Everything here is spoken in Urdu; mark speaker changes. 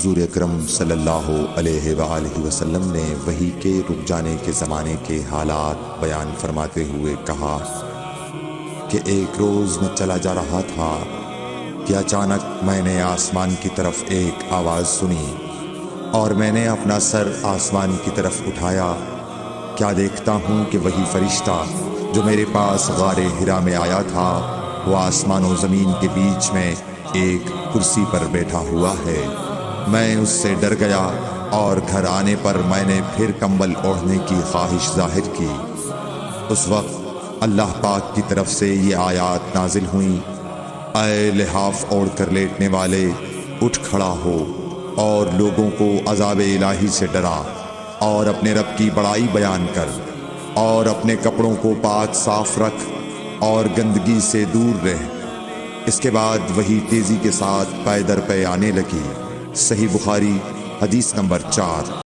Speaker 1: حضور اکرم صلی اللہ علیہ وآلہ وسلم نے وحی کے رک جانے کے زمانے کے حالات بیان فرماتے ہوئے کہا کہ ایک روز میں چلا جا رہا تھا کہ اچانک میں نے آسمان کی طرف ایک آواز سنی اور میں نے اپنا سر آسمان کی طرف اٹھایا۔ کیا دیکھتا ہوں کہ وہی فرشتہ جو میرے پاس غار حرا میں آیا تھا وہ آسمان و زمین کے بیچ میں ایک کرسی پر بیٹھا ہوا ہے۔ میں اس سے ڈر گیا اور گھر آنے پر میں نے پھر کمبل اوڑھنے کی خواہش ظاہر کی۔ اس وقت اللہ پاک کی طرف سے یہ آیات نازل ہوئیں، اے لحاف اوڑھ کر لیٹنے والے، اٹھ کھڑا ہو اور لوگوں کو عذاب الہی سے ڈرا، اور اپنے رب کی بڑائی بیان کر، اور اپنے کپڑوں کو پاک صاف رکھ اور گندگی سے دور رہ۔ اس کے بعد وہی تیزی کے ساتھ پے در پے آنے لگی۔ صحیح بخاری حدیث نمبر 4۔